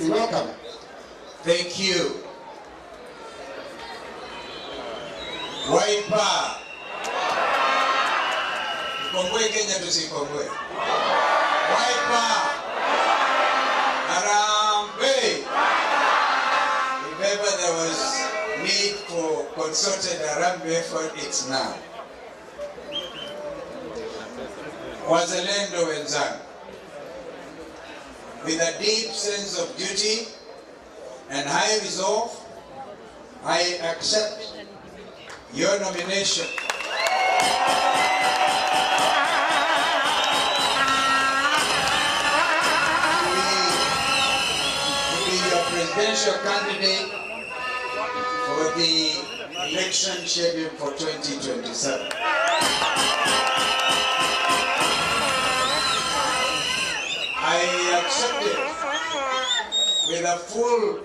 You're welcome. Thank you. Waipa. Kongwe Kenya tusikongwe. Waipa. Harambe. If ever there was need for concerted Harambe effort, it's now. Wazalendo wenzangu, with a deep sense of duty and high resolve, I accept your nomination to be your presidential candidate for the election scheduled for 2027. I accept it with a full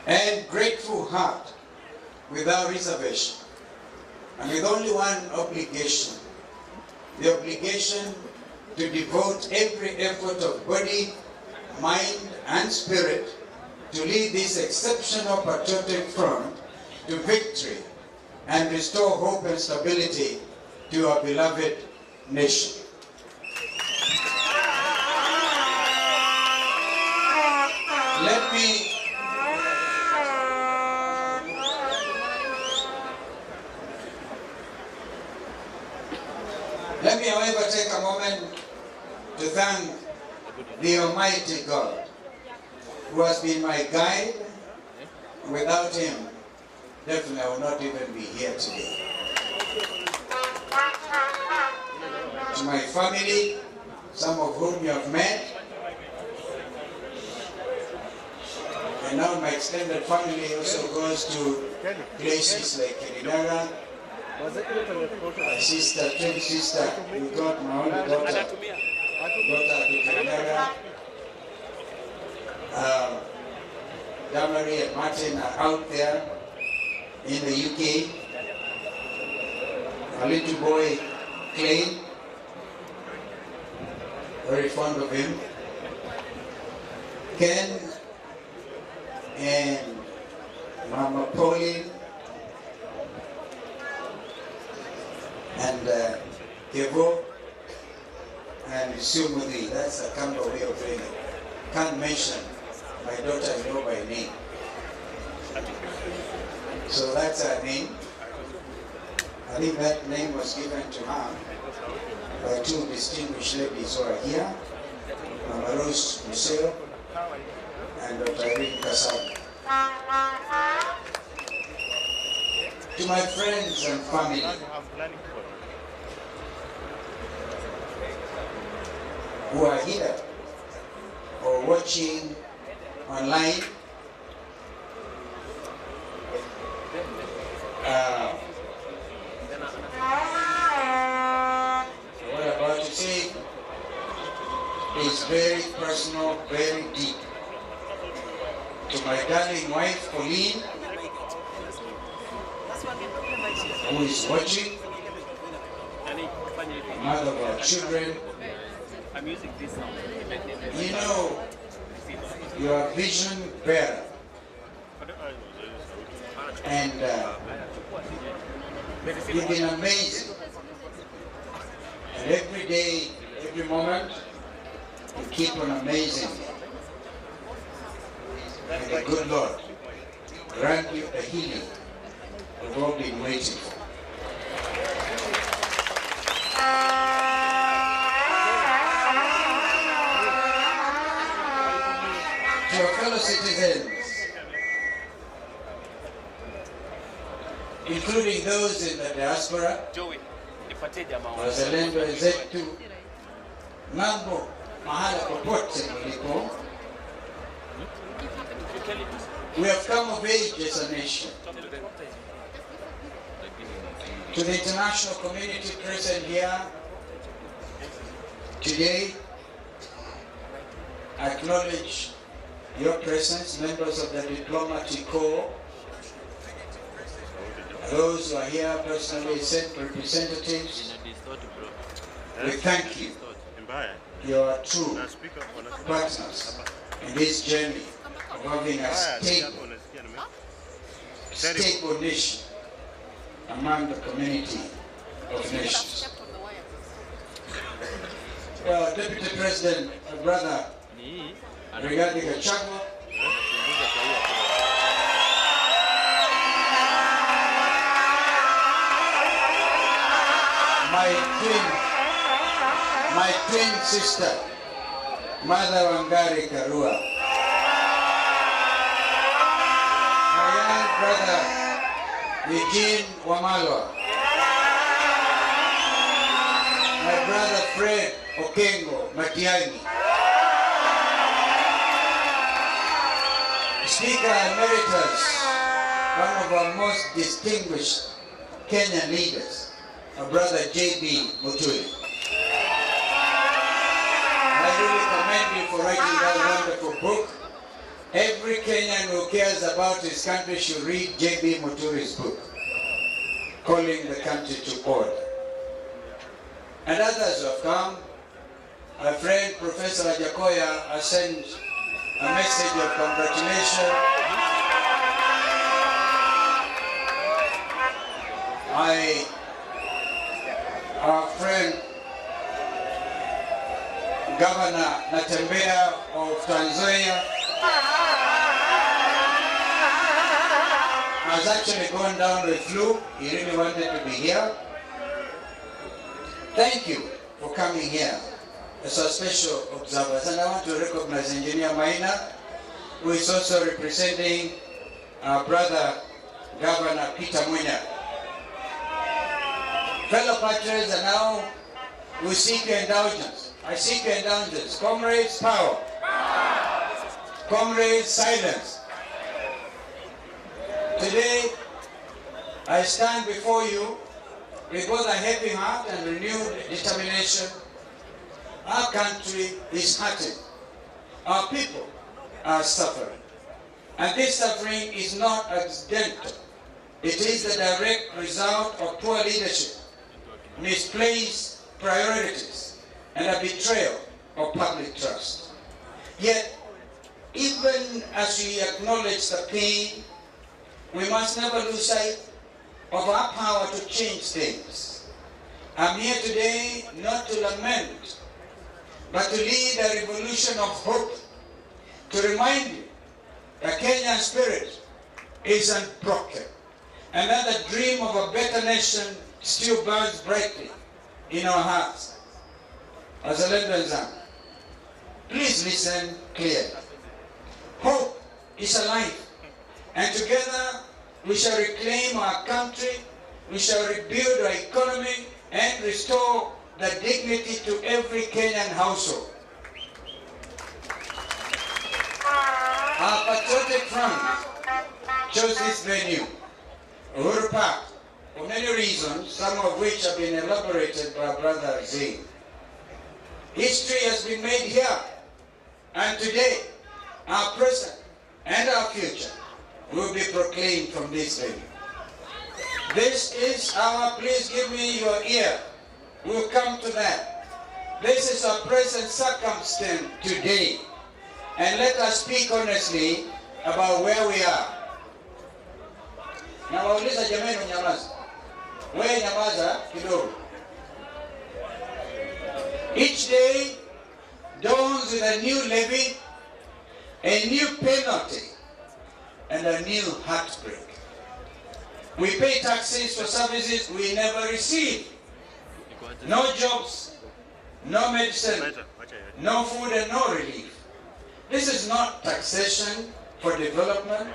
and grateful heart, without reservation, and with only one obligation: the obligation to devote every effort of body, mind, and spirit to lead this exceptional patriotic front to victory and restore hope and stability to our beloved nation. Let me, however, take a moment to thank the Almighty God, who has been my guide. Without Him, definitely I would not even be here today. To my family, some of whom you have met, and now my extended family also goes to places like Kenyatta. My sister, twin sister, we got my only daughter to Kenyatta. Damari and Martin are out there in the UK. A little boy, Clay, very fond of him. Ken and Mama Pauline and Kevo and Sumudi. That's a Kamba way of doing it. Can't mention my daughter-in-law by name. So that's her name. I think that name was given to her by two distinguished ladies who are here, Mama Rose Museo and Dr. Irene Kasau. To my friends and family, who are here or watching online, what I'm about to say is very personal, very deep. To my darling wife, Pauline, who is watching, mother of our children. You know, you are a vision bearer, and you've been amazing. And every day, every moment, you keep on amazing. And the good Lord grant you the healing we've all been waiting for. To our fellow citizens, including those in the diaspora, wazalendo wenzetu, mambo mahala popote mlipo, we have come of age as a nation. To the international community present here today, I acknowledge your presence, members of the diplomatic corps, those who are here personally sent representatives. We thank you your true partners in this journey of having a stable nation among the community of nations. Well, Deputy President, Brother Rigathigachagua, my twin sister, Mother Wangari Karua, my young brother Eugene Wamalwa, my brother Fred Okengo Matiang'i, Speaker Emeritus, one of our most distinguished Kenyan leaders, our brother J.B. Mutahi. I really commend you for writing that wonderful book. Every Kenyan who cares about his country should read J.B. Mutahi's book, Calling the Country to Order. And others have come. My friend Professor Ajakoya has sent a message of congratulation. Our friend Governor Natembea of Tanzania has actually gone down with flu. He really wanted to be here. Thank you for coming here as our special observers. And I want to recognize Engineer Maina, who is also representing our brother Governor Peter Munya. Fellow patriots, and now we seek your indulgence. I seek your indulgence. Comrades, power. Comrades, silence. Today, I stand before you with both a heavy heart and renewed determination. Our country is hurting. Our people are suffering. And this suffering is not accidental. It is the direct result of poor leadership, misplaced priorities, and a betrayal of public trust. Yet, even as we acknowledge the pain, we must never lose sight of our power to change things. I'm here today not to lament, but to lead a revolution of hope, to remind you the Kenyan spirit is unbroken, and that the dream of a better nation still burns brightly in our hearts. As a lender, please listen clearly. Hope is alive, and together we shall reclaim our country, we shall rebuild our economy, and restore the dignity to every Kenyan household. Our patriotic front chose this venue, Uhuru Park, for many reasons, some of which have been elaborated by Brother Zane. History has been made here, and today, our present and our future will be proclaimed from this venue. This is our, please give me your ear, we'll come to that. This is our present circumstance today, and let us speak honestly about where we are. Na wauliza jamani unyamaza. Wewe nyamaza kidogo. Each day dawns with a new levy, a new penalty, and a new heartbreak. We pay taxes for services we never receive. No jobs, no medicine, no food, and no relief. This is not taxation for development.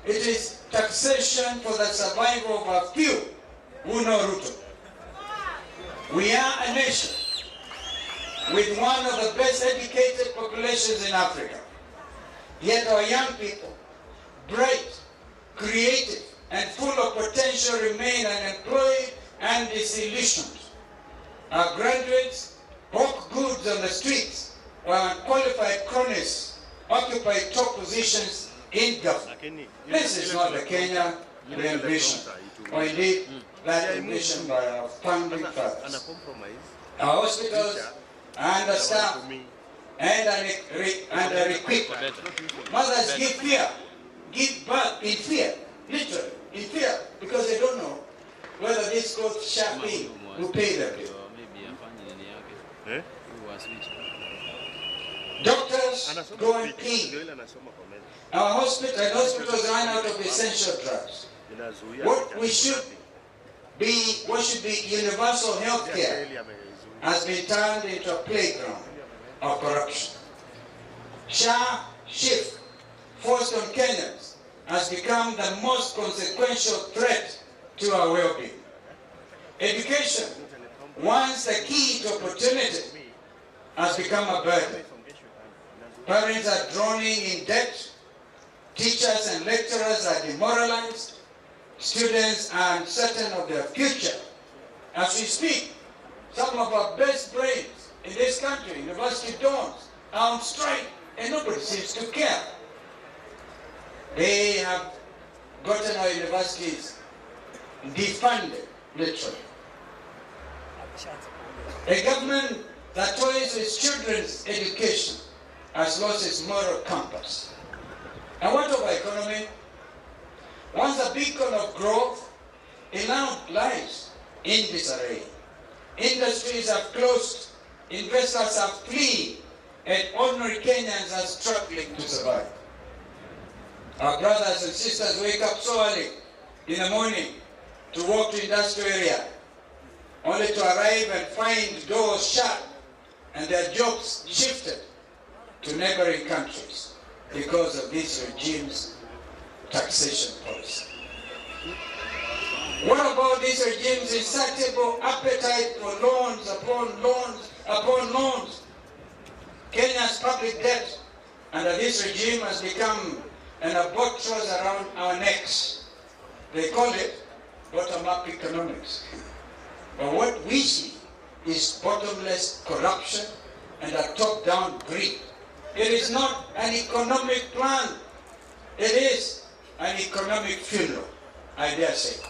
It is taxation for the survival of a few who know Ruto. We are a nation with one of the best educated populations in Africa. Yet our young people, bright, creative, and full of potential, remain unemployed and disillusioned. Our graduates hawk goods on the streets, while unqualified cronies occupy top positions in government. This is not the Kenya we envision, or indeed that envisioned by our founding fathers. Our hospitals and the staff and a equipment. Mothers give birth in fear, literally in fear, because they don't know whether this court shall be who pay them. Doctors go and pee. Our hospitals run out of essential drugs. What should be universal health care has been turned into a playground of corruption. SHA shift forced on Kenyans has become the most consequential threat to our well-being. Education, once the key to opportunity, has become a burden. Parents are drowning in debt, teachers and lecturers are demoralized, students are uncertain of their future. As we speak, some of our best brains in this country, university dorms, are on strike and nobody seems to care. They have gotten our universities defunded, literally. A government that toys with children's education has lost its moral compass. And what of our economy? Once a beacon of growth, it now lies in disarray. Industries have closed, investors have fled, and ordinary Kenyans are struggling to survive. Our brothers and sisters wake up so early in the morning to walk to industrial area, only to arrive and find doors shut and their jobs shifted to neighboring countries because of this regime's taxation policy. What about this regime's insatiable appetite for loans upon loans upon loans? Kenya's public debt under this regime has become an albatross around our necks. They call it bottom-up economics. But what we see is bottomless corruption and a top-down greed. It is not an economic plan. It is an economic funeral, I dare say.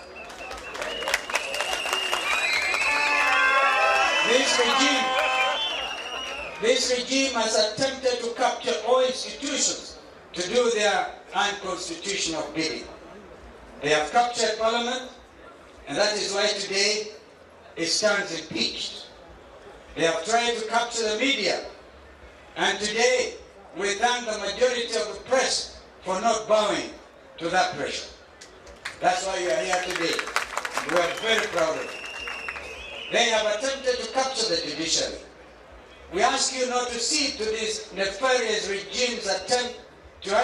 This regime has attempted to capture all institutions to do their unconstitutional bidding. They have captured Parliament, and that is why today it stands impeached. They have tried to capture the media, and today we thank the majority of the press for not bowing to that pressure. That's why you are here today. We are very proud of it. They have attempted to capture the judiciary. We ask you not to cede to this nefarious regime's attempt to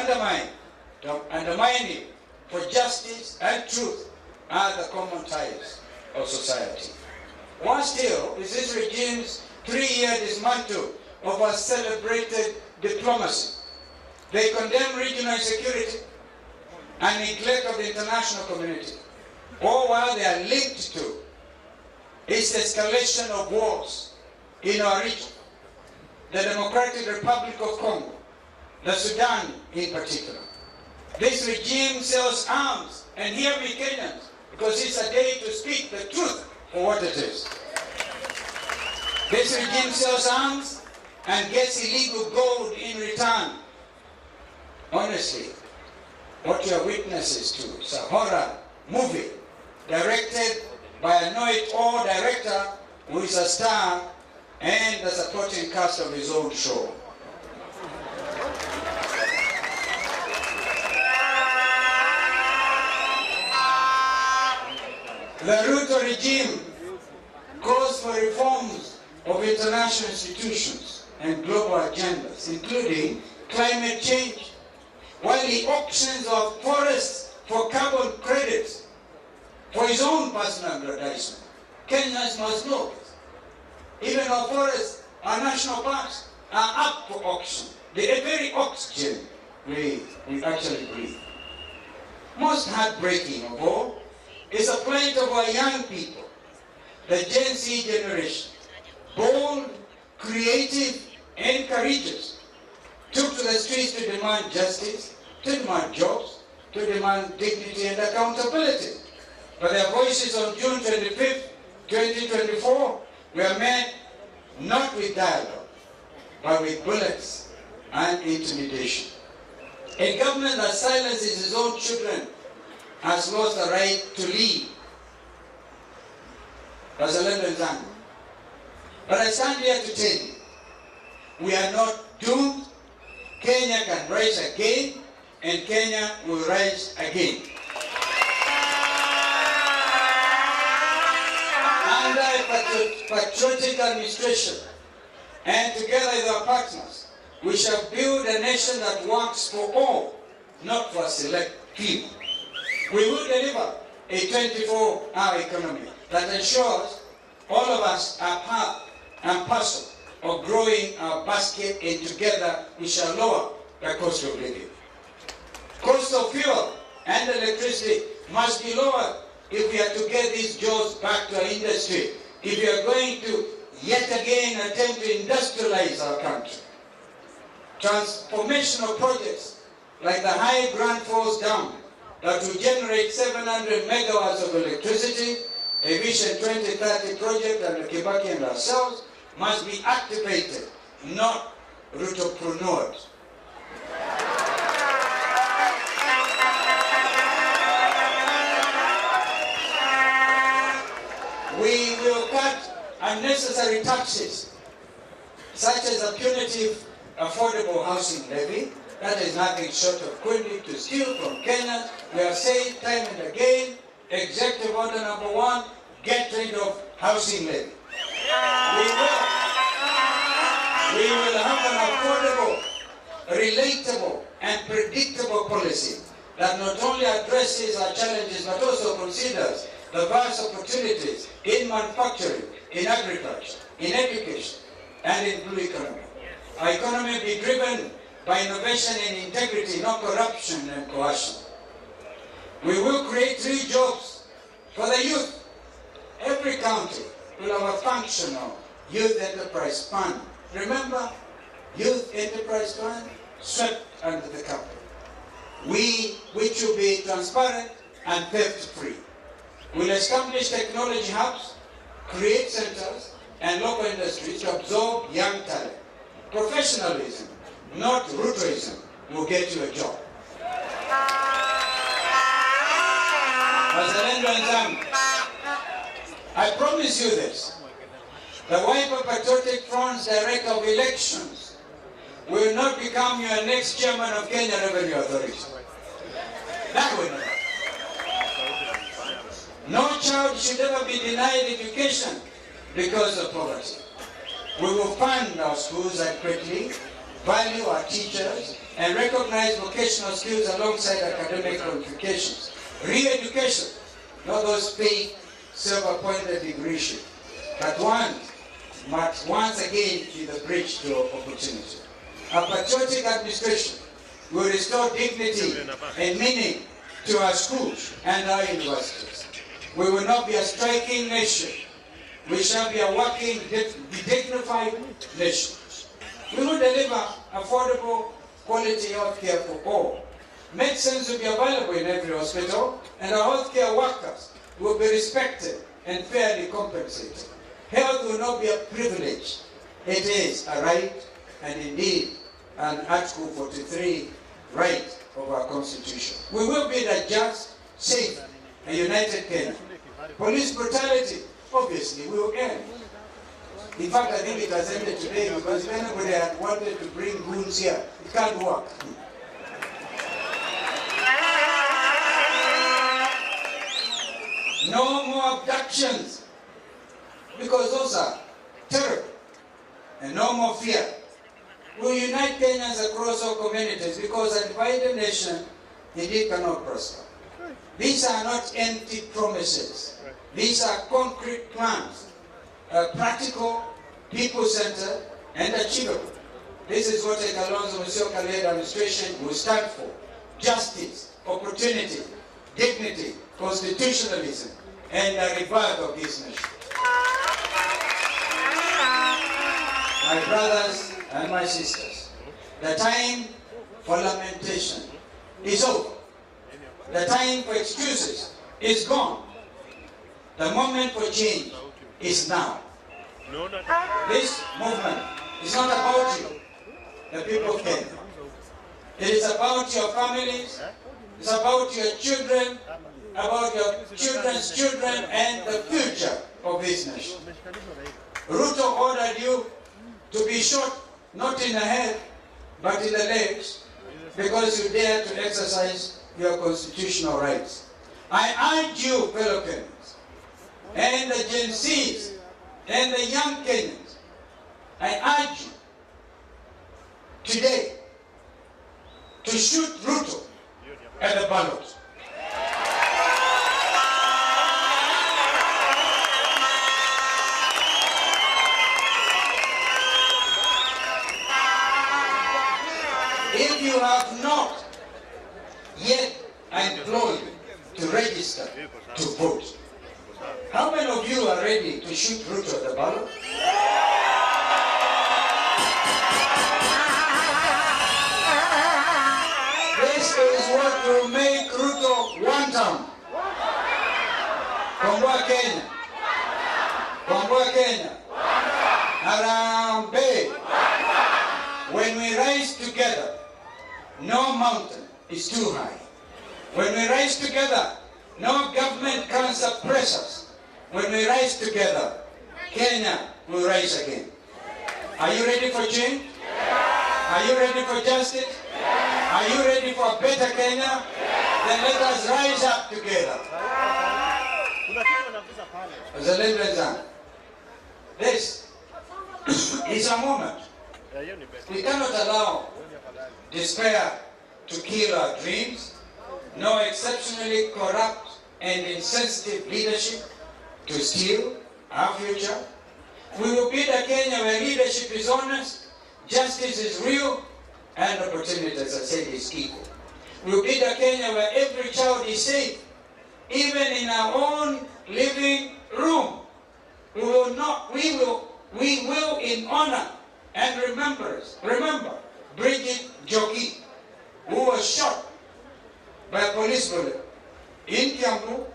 undermine you, for justice and truth are the common ties of society. One still is this regime's 3-year dismantle of our celebrated diplomacy. They condemn regional insecurity and neglect of the international community, all while they are linked to its escalation of wars in our region, the Democratic Republic of Congo, the Sudan in particular. This regime sells arms, and hear me Kenyans, because it's a day to speak the truth for what it is. This regime sells arms and gets illegal gold in return. Honestly, what you are witnesses to is a horror movie directed by a know-it-all director who is a star and the supporting cast of his own show. The Ruto regime calls for reforms of international institutions and global agendas, including climate change, while he auctions of forests for carbon credits for his own personal aggrandizement. Kenyans must know this. Even our forests, our national parks, are up for auction. The very oxygen we actually breathe. Most heartbreaking of all is the plight of our young people, the Gen Z generation, bold, creative, and courageous, took to the streets to demand justice, to demand jobs, to demand dignity and accountability. But their voices on June 25th, 2024 were met not with dialogue, but with bullets and intimidation. A government that silences its own children has lost the right to lead. But I stand here to tell you, we are not doomed. Kenya can rise again, and Kenya will rise again. Under a patriotic administration, and together with our partners, we shall build a nation that works for all, not for a select few. We will deliver a 24-hour economy that ensures all of us are part and parcel of growing our basket, and together we shall lower the cost of living. Cost of fuel and electricity must be lowered if we are to get these jobs back to our industry, if we are going to yet again attempt to industrialize our country. Transformational projects like the High Grand Falls Dam that will generate 700 megawatts of electricity, a Vision 2030 project under Kibaki and ourselves, must be activated, not rutopreneured. We will cut unnecessary taxes, such as a punitive affordable housing levy. That is nothing short of cruelty to steal from Kenyans. We have said time and again, Executive Order number 1, get rid of housing levy. We will have an affordable, relatable, and predictable policy that not only addresses our challenges but also considers the vast opportunities in manufacturing, in agriculture, in education, and in blue economy. Our economy will be driven by innovation and integrity, not corruption and coercion. We will create 3 jobs for the youth. Every county will have a functional youth enterprise fund. Remember, youth enterprise fund swept under the carpet. Which will be transparent and theft-free. We'll establish technology hubs, create centers, and local industries to absorb young talent. Professionalism, not rutoism, will get you a job. I promise you this. The Wiper Patriotic Front's Director of Elections will not become your next chairman of Kenya Revenue Authority. That will never. No child should ever be denied education because of poverty. We will fund our schools adequately, value our teachers, and recognize vocational skills alongside academic qualifications. Re-education, not those fake, self-appointed degrees, but must once again be the bridge to opportunity. A patriotic administration will restore dignity and meaning to our schools and our universities. We will not be a striking nation. We shall be a working, dignified nation. We will deliver affordable, quality health care for all. Medicines will be available in every hospital, and our healthcare workers will be respected and fairly compensated. Health will not be a privilege. It is a right, and indeed an Article 43 right of our Constitution. We will build a just, safe, and united Kenya. Police brutality, obviously, we will end. In fact, I think it has ended today because if anybody had wanted to bring goons here, it can't work. No more abductions, because those are terrible, and no more fear. We'll unite Kenyans across all communities, because a divided nation indeed cannot prosper. These are not empty promises. These are concrete plans, practical, people-centered, and achievable. This is what a KALONZO-led administration will stand for: justice, opportunity, dignity, constitutionalism, and the rebirth of this nation. My brothers and my sisters, the time for lamentation is over. The time for excuses is gone. The moment for change is now. This movement is not about you, the people of Kenya. It is about your families, it's about your children, about your children's children, and the future of this nation. Ruto ordered you to be shot, not in the head, but in the legs, because you dare to exercise your constitutional rights. I urge you, fellow Kenyans, and the Gen Zs, and the young Kenyans, I urge you today to shoot Ruto at the ballot. If you have not yet employed to register to vote, how many of you are ready to shoot Ruto at the ballot? This is what will make Ruto one term. Komboa Kenya. Komboa Kenya. Harambee. When we rise together, no mountain is too high. When we rise together, no government can suppress us. When we rise together, Kenya will rise again. Are you ready for change? Are you ready for justice? Are you ready for a better Kenya? Then let us rise up together. This is a moment. We cannot allow despair to kill our dreams, no exceptionally corrupt and insensitive leadership to steal our future. We will build a Kenya where leadership is honest, justice is real, and opportunity, as I said, is equal. We will build a Kenya where every child is safe, even in our own living room. We will in honor and remember Bridget Jogi, who was shot by a police bullet in Kiambu,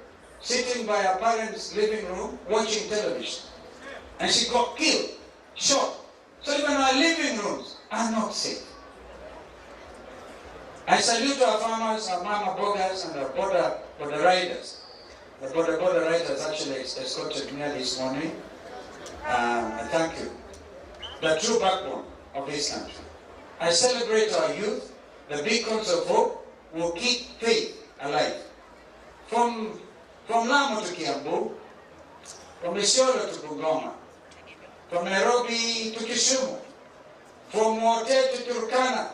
sitting by her parents' living room, watching television. And she got killed, shot. So even our living rooms are not safe. I salute our farmers, our mama boggers, and our border riders. The border riders actually escorted me this morning. Thank you. The true backbone of this country. I celebrate our youth, the beacons of hope will keep faith alive. From Lamu to Kiambu, from Isiolo to Bungoma, from Nairobi to Kisumu, from Wote to Turkana,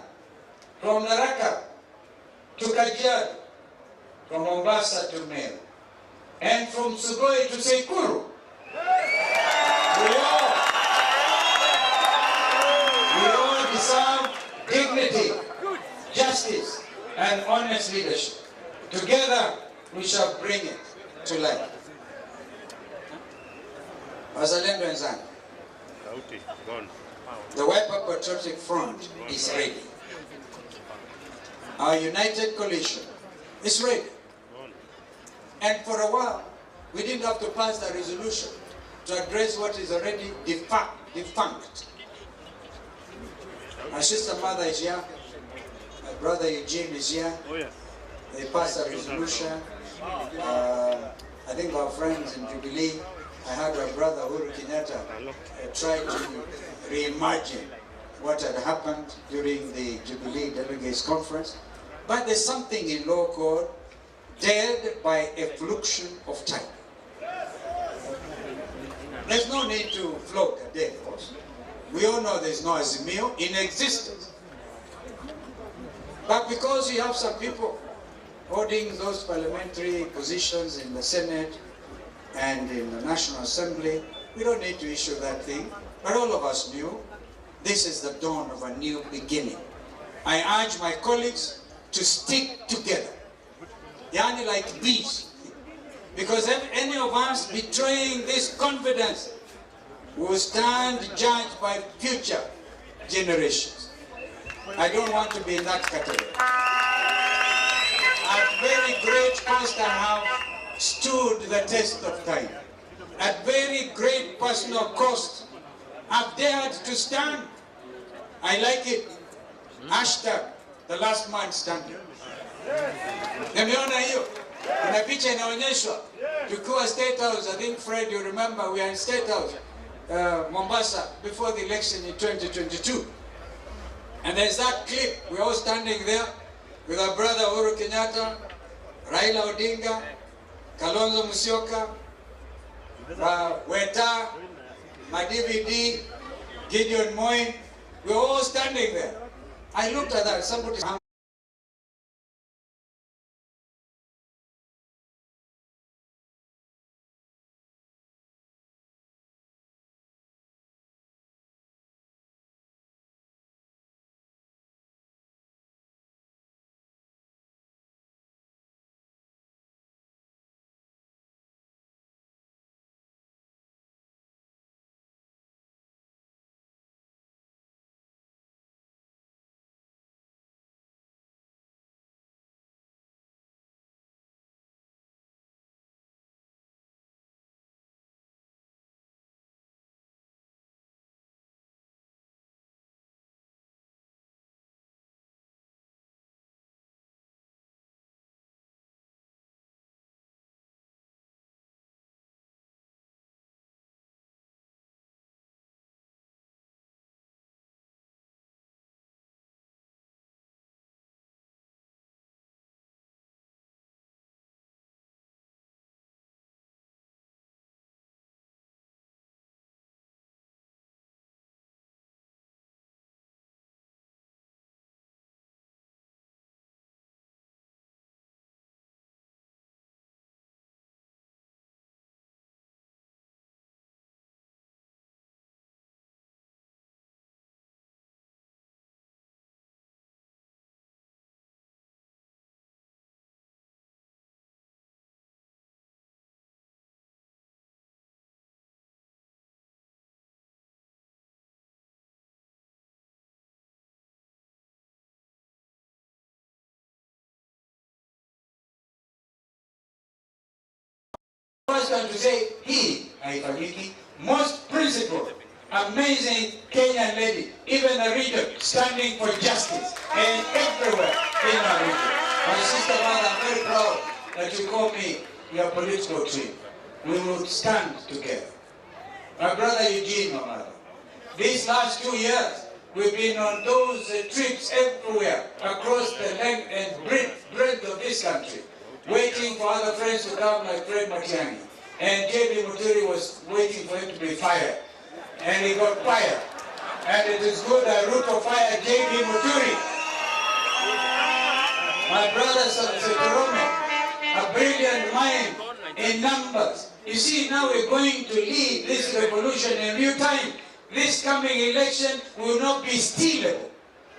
from Naraka to Kajiado, from Mombasa to Meru, and from Sugoi to Sekuru. We all deserve dignity, justice, and honest leadership. Together, we shall bring it to life. Wazalendo wenzangu, the Wiper Patriotic Front is ready. Our united coalition is ready. And for a while, we didn't have to pass the resolution to address what is already defunct. My sister mother is here. My brother Eugene is here. They passed a resolution. I think our friends in Jubilee, I heard our brother Uhuru Kenyatta try to reimagine what had happened during the Jubilee Delegates conference. But there's something in law called dead by effluxion of time. There's no need to flog a dead horse. We all know there's no Azimio in existence. But because you have some people holding those parliamentary positions in the Senate and in the National Assembly, we don't need to issue that thing. But all of us knew this is the dawn of a new beginning. I urge my colleagues to stick together. Yani like bees. Because if any of us betraying this confidence will stand judged by future generations. I don't want to be in that category. At very great cost I have stood the test of time. At very great personal cost have dared to stand. I like it. Hashtag the last man standing. Nimeona hiyo. Kuna picha inaonyeshwa. Tukiwa State House, I think Fred, you remember, we are in State House, Mombasa, before the election in 2022. And there's that clip. We're all standing there with our brother Uhuru Kenyatta, Raila Odinga, KALONZO Musyoka, Weta, my DVD, Gideon Moy. We're all standing there. I looked at that. Somebody. First one to say he, most principled, amazing Kenyan lady, even a region standing for justice and everywhere in our region. My sister mother, I'm very proud that you call me your political team. We will stand together. My brother Eugene, my mother. These last 2 years, we've been on those trips everywhere across the length and breadth of this country, waiting for other friends to come like Fred Matiang'i. And J.B. Muturi was waiting for him to be fired. And he got fired. And it is good that Ruto fired J.B. Muturi. My brother Torome, a brilliant mind in numbers. You see, now we're going to lead this revolution in real time. This coming election will not be stealable.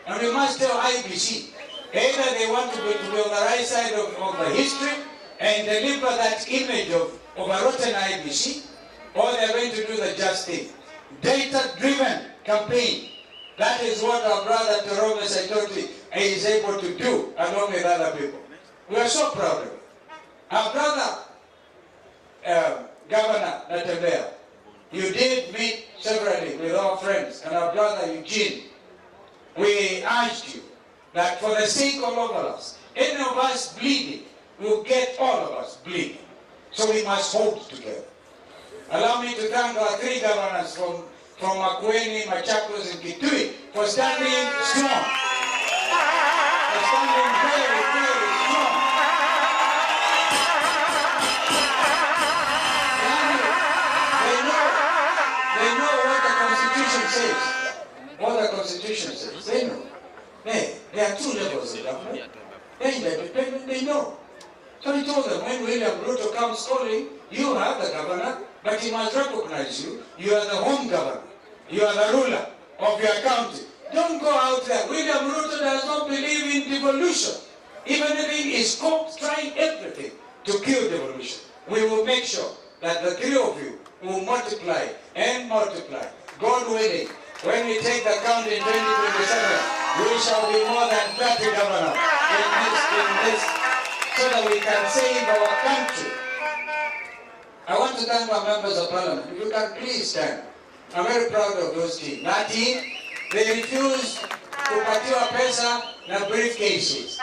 And we must tell IBC, either they want to be on the right side of the history and deliver that image of a rotten IBC, or they're going to do the just thing. Data-driven campaign. That is what our brother Torome Saitoti is able to do along with other people. We are so proud of it. Our brother, Governor Natembea, you did meet severally with our friends and our brother Eugene. We urged you that for the sake of all of us, any of us bleeding will get all of us bleeding. So we must hold together. Allow me to thank our 3 governors from makwiny, Machakos, and Kitui for standing strong. For standing very, very strong. They know what the Constitution says. What the Constitution says. They know. There are 2 levels of government. They're independent, they know. So he told them, when William Ruto comes calling, you are the governor, but he must recognize you. You are the home governor. You are the ruler of your county. Don't go out there. William Ruto does not believe in devolution. Even if he is caught trying everything to kill devolution, we will make sure that the 3 of you will multiply and multiply. God willing, when we take the count in 2027, we shall be more than 30 governors in this, so that we can save our country. I want to thank our members of parliament. If you can please stand. I'm very proud of those teams. That team, they refused to patiwa pesa na briefcases.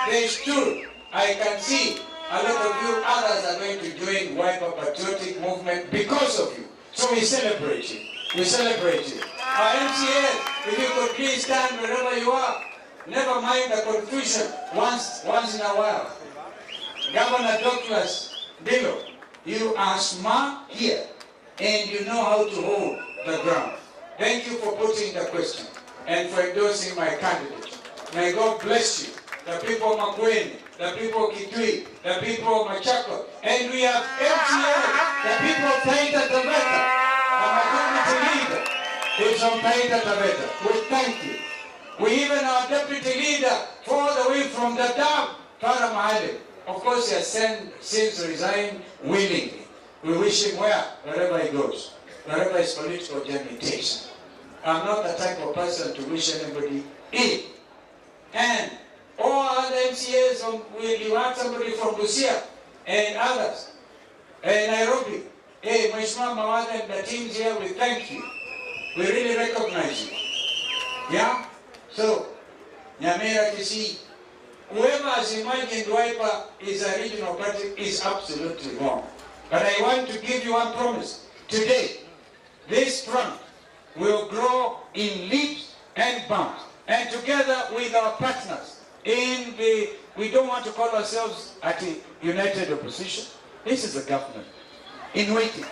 They stood. I can see a lot of you others are going to join Wiper Patriotic Movement because of you. So we celebrate you. We celebrate you. Our MCA, if you could please stand wherever you are. Never mind the confusion once in a while. Governor Douglas Dilo, you are smart here and you know how to hold the ground. Thank you for putting the question and for endorsing my candidate. May God bless you. The people of makwiny, the people of Kitui, the people of Machakos, and we have MCA, the people of Taita Taveta, the majority leader is from Taita Taveta. We thank you. We even our deputy leader all the way from the dam, Farah Mahali. Of course, he has since resigned willingly. We wish him well wherever he goes, wherever his political journey takes him. I'm not the type of person to wish anybody ill. And all other MCAs, you have somebody from Busia and others, and Nairobi. Hey, Mheshimiwa Mawada and the teams here, we thank you. We really recognize you. Yeah? So, Nyamira Kisi, whoever has imagined Wiper is a regional party is absolutely wrong. But I want to give you one promise. Today, this front will grow in leaps and bounds. And together with our partners, we don't want to call ourselves at a united opposition. This is a government in waiting.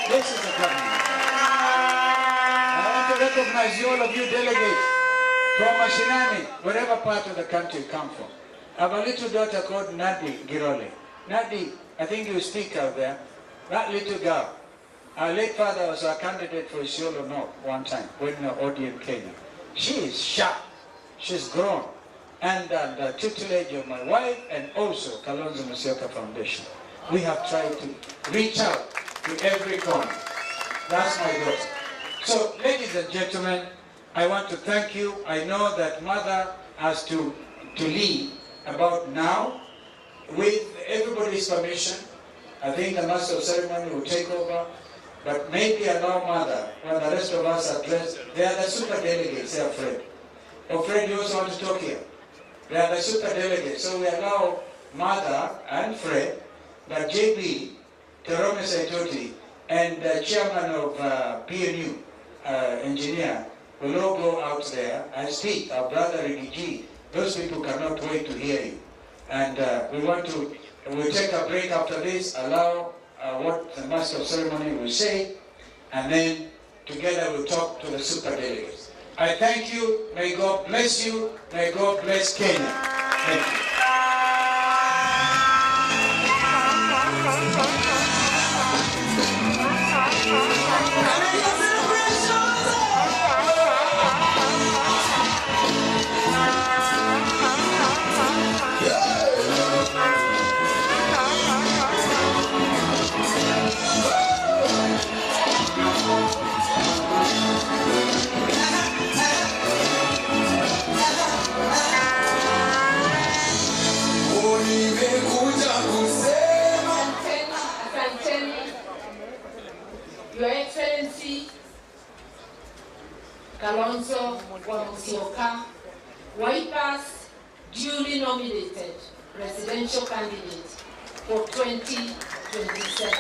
This is a government. I want to recognize you, all of you delegates from Mashinani, wherever part of the country you come from. I have a little daughter called Nadi Girole. Nadi, I think you speak out there. That little girl, our late father was a candidate for Isiolo North one time, when we were ODM Kenya. She is sharp. She's grown. And the tutelage of my wife and also KALONZO Musyoka Foundation. We have tried to reach out to every corner. That's my daughter. So, ladies and gentlemen, I want to thank you. I know that Mother has to leave about now. With everybody's permission, I think the Master of Ceremony will take over. But maybe allow Mother, when the rest of us address, they are the super delegates, they are Fred. Oh, Fred, you also want to talk here? They are the super delegates. So we allow Mother and Fred, the JB, Terome Saitoti, and the chairman of PNU, engineer, will all go out there and speak. Our brother Rigiji, those people cannot wait to hear you. And we'll take a break after this, allow what the Master of Ceremony will say, and then together we'll talk to the super delegates. I thank you. May God bless you. May God bless Kenya. Thank you. Your Excellency, KALONZO Musyoka, Wiper's duly nominated presidential candidate for 2027.